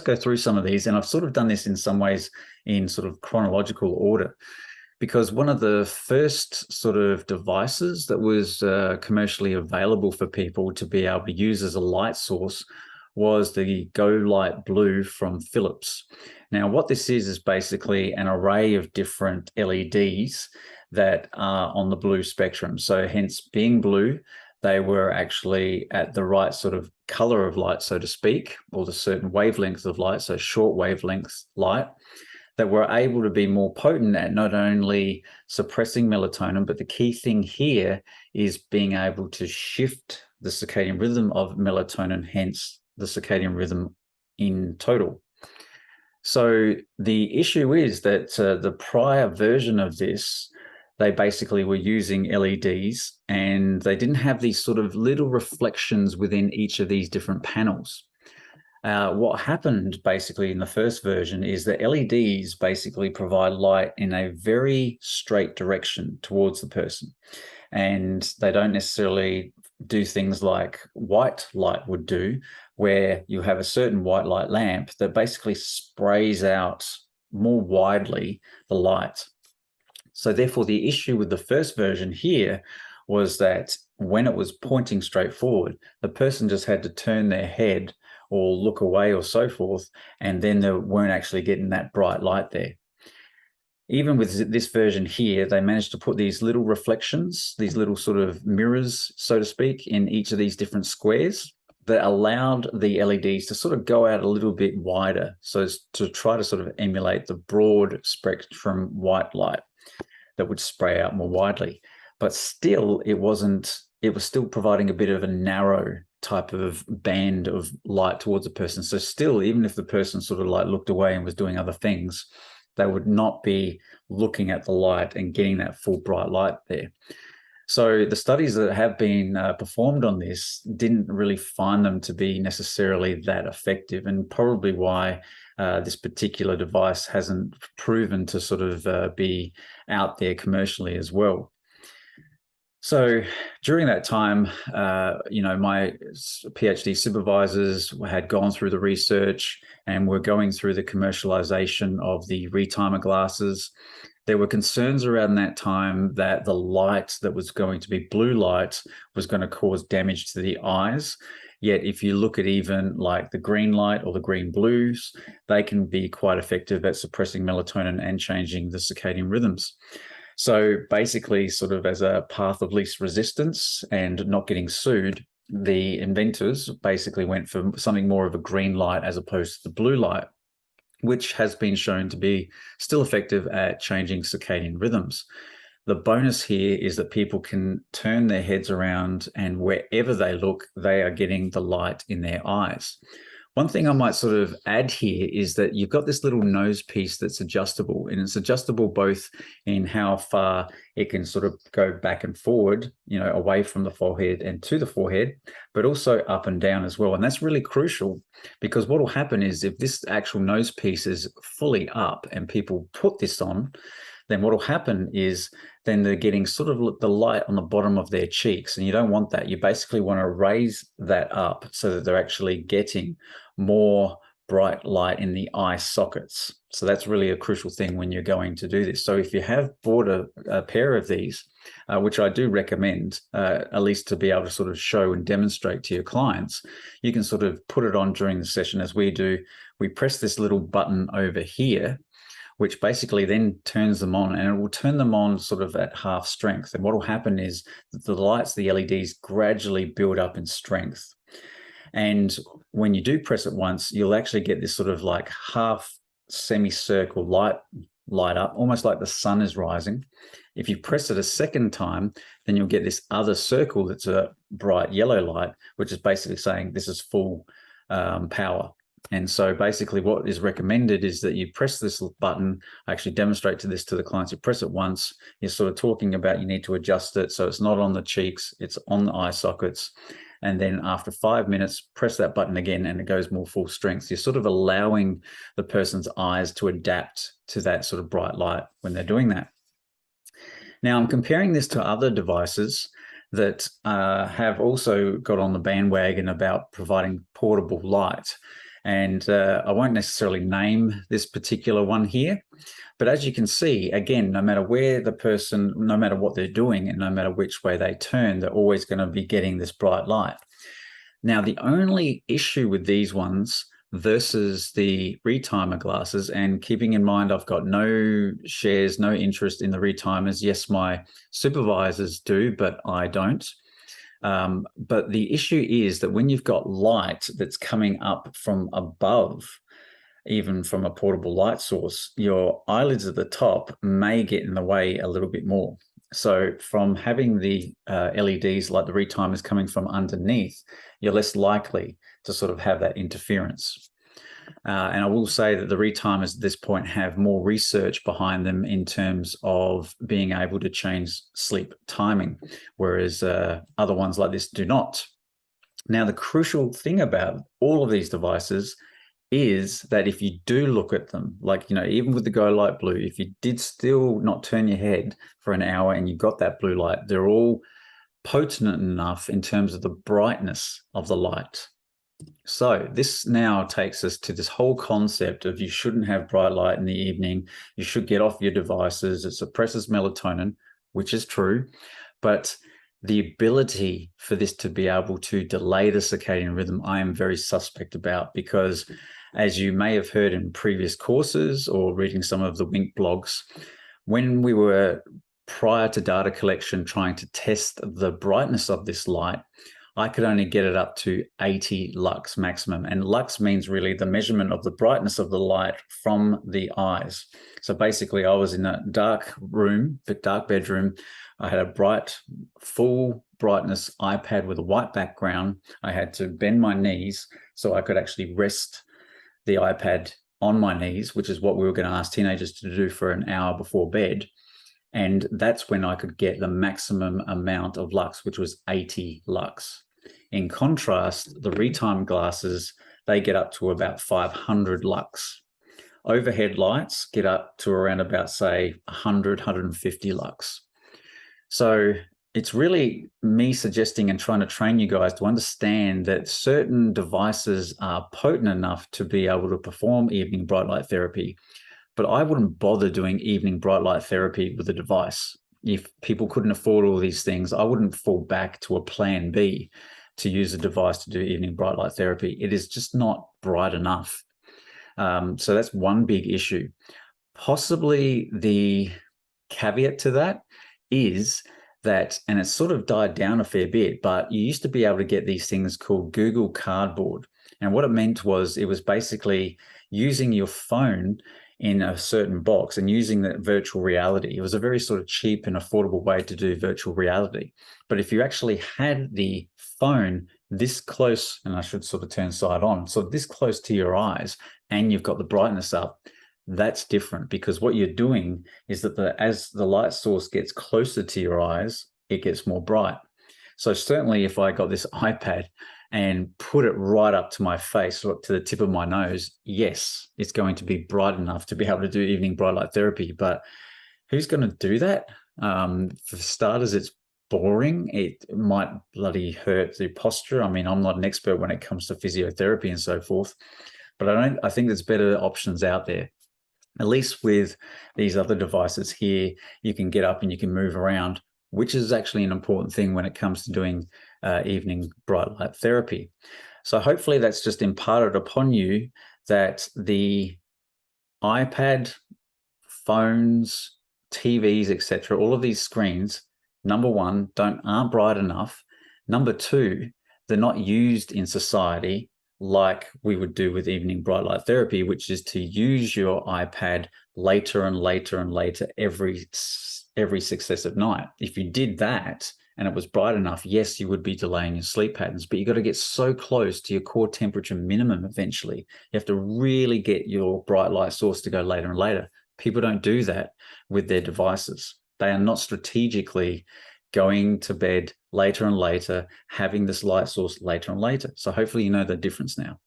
go through some of these, and I've sort of done this in some ways in sort of chronological order, because one of the first sort of devices that was commercially available for people to be able to use as a light source was the Go Light Blue from Philips. Now, what this is basically an array of different LEDs that are on the blue spectrum. So hence being blue, they were actually at the right sort of color of light, so to speak, or the certain wavelength of light, so short wavelength light, that were able to be more potent at not only suppressing melatonin, but the key thing here is being able to shift the circadian rhythm of melatonin, hence the circadian rhythm in total. So the issue is that the prior version of this, they basically were using LEDs and they didn't have these sort of little reflections within each of these different panels. What happened basically in the first version is that LEDs basically provide light in a very straight direction towards the person. And they don't necessarily do things like white light would do, where you have a certain white light lamp that basically sprays out more widely the light. So therefore, the issue with the first version here was that when it was pointing straight forward, the person just had to turn their head or look away or so forth, and then they weren't actually getting that bright light there. Even with this version here, they managed to put these little reflections, these little sort of mirrors, so to speak, in each of these different squares that allowed the LEDs to sort of go out a little bit wider, so as to try to sort of emulate the broad spectrum white light that would spray out more widely. But still, it was still providing a bit of a narrow type of band of light towards a person. So still, even if the person sort of like looked away and was doing other things, they would not be looking at the light and getting that full bright light there. So the studies that have been performed on this didn't really find them to be necessarily that effective, and probably why this particular device hasn't proven to sort of be out there commercially as well. So during that time, my PhD supervisors had gone through the research and were going through the commercialization of the retimer glasses. There were concerns around that time that the light that was going to be blue light was going to cause damage to the eyes. Yet if you look at even like the green light or the green blues, they can be quite effective at suppressing melatonin and changing the circadian rhythms. So basically, sort of as a path of least resistance and not getting sued, the inventors basically went for something more of a green light as opposed to the blue light, which has been shown to be still effective at changing circadian rhythms. The bonus here is that people can turn their heads around and wherever they look, they are getting the light in their eyes. One thing I might sort of add here is that you've got this little nose piece that's adjustable, and it's adjustable both in how far it can sort of go back and forward, away from the forehead and to the forehead, but also up and down as well. And that's really crucial, because what will happen is if this actual nose piece is fully up and people put this on, then what will happen is then they're getting sort of the light on the bottom of their cheeks, and you don't want that. You basically want to raise that up so that they're actually getting more bright light in the eye sockets. So that's really a crucial thing when you're going to do this. So if you have bought a pair of these, which I do recommend, at least to be able to sort of show and demonstrate to your clients, you can sort of put it on during the session as we do. We press this little button over here, which basically then turns them on, and it will turn them on sort of at half strength. And what will happen is that the lights, the LEDs, gradually build up in strength. And when you do press it once, you'll actually get this sort of like half semicircle light up, almost like the sun is rising. If you press it a second time, then you'll get this other circle that's a bright yellow light, which is basically saying this is full power. And so basically what is recommended is that you press this button. I actually demonstrate this to the clients. You press it once, you're sort of talking about you need to adjust it so it's not on the cheeks, it's on the eye sockets. And then after 5 minutes, press that button again and it goes more full strength. You're sort of allowing the person's eyes to adapt to that sort of bright light when they're doing that. Now I'm comparing this to other devices that have also got on the bandwagon about providing portable light. And I won't necessarily name this particular one here, but as you can see, again, no matter where the person, no matter what they're doing and no matter which way they turn, they're always going to be getting this bright light. Now, the only issue with these ones versus the retimer glasses, and keeping in mind I've got no shares, no interest in the retimers. Yes, my supervisors do, but I don't. But the issue is that when you've got light that's coming up from above, even from a portable light source, your eyelids at the top may get in the way a little bit more. So from having the LEDs like the retimers coming from underneath, you're less likely to sort of have that interference. And I will say that the retimers at this point have more research behind them in terms of being able to change sleep timing, whereas other ones like this do not. Now, the crucial thing about all of these devices is that if you do look at them, like, even with the Go Light Blue, if you did still not turn your head for an hour and you got that blue light, they're all potent enough in terms of the brightness of the light. So this now takes us to this whole concept of you shouldn't have bright light in the evening. You should get off your devices. It suppresses melatonin, which is true, but the ability for this to be able to delay the circadian rhythm, I am very suspect about, because as you may have heard in previous courses or reading some of the Wink blogs, when we were prior to data collection trying to test the brightness of this light, I could only get it up to 80 lux maximum. And lux means really the measurement of the brightness of the light from the eyes. So basically I was in a dark room, a dark bedroom. I had a bright, full brightness iPad with a white background. I had to bend my knees so I could actually rest the iPad on my knees, which is what we were going to ask teenagers to do for an hour before bed. And that's when I could get the maximum amount of lux, which was 80 lux. In contrast, the retime glasses, they get up to about 500 lux. Overhead lights get up to around about, say, 100, 150 lux. So it's really me suggesting and trying to train you guys to understand that certain devices are potent enough to be able to perform evening bright light therapy. But I wouldn't bother doing evening bright light therapy with a device. If people couldn't afford all these things, I wouldn't fall back to a plan B to use a device to do evening bright light therapy. It is just not bright enough. So that's one big issue. Possibly the caveat to that is that, and it's sort of died down a fair bit, but you used to be able to get these things called Google Cardboard. And what it meant was it was basically using your phone in a certain box and using that virtual reality. It was a very sort of cheap and affordable way to do virtual reality. But if you actually had the phone this close, and I should sort of turn side on, so this close to your eyes, and you've got the brightness up, that's different, because what you're doing is that as the light source gets closer to your eyes, it gets more bright. So certainly if I got this iPad and put it right up to my face, or up to the tip of my nose, yes, it's going to be bright enough to be able to do evening bright light therapy. But who's going to do that? For starters, it's boring. It might bloody hurt the posture. I mean, I'm not an expert when it comes to physiotherapy and so forth, but I think there's better options out there. At least with these other devices here, you can get up and you can move around, which is actually an important thing when it comes to doing evening bright light therapy. So hopefully that's just imparted upon you that the iPad, phones, TVs, etc., all of these screens, number one, aren't bright enough. Number two, they're not used in society like we would do with evening bright light therapy, which is to use your iPad later and later and later every successive night. If you did that and it was bright enough, yes, you would be delaying your sleep patterns, but you got to get so close to your core temperature minimum eventually. You have to really get your bright light source to go later and later. People don't do that with their devices. They are not strategically going to bed later and later, having this light source later and later. So hopefully you know the difference now.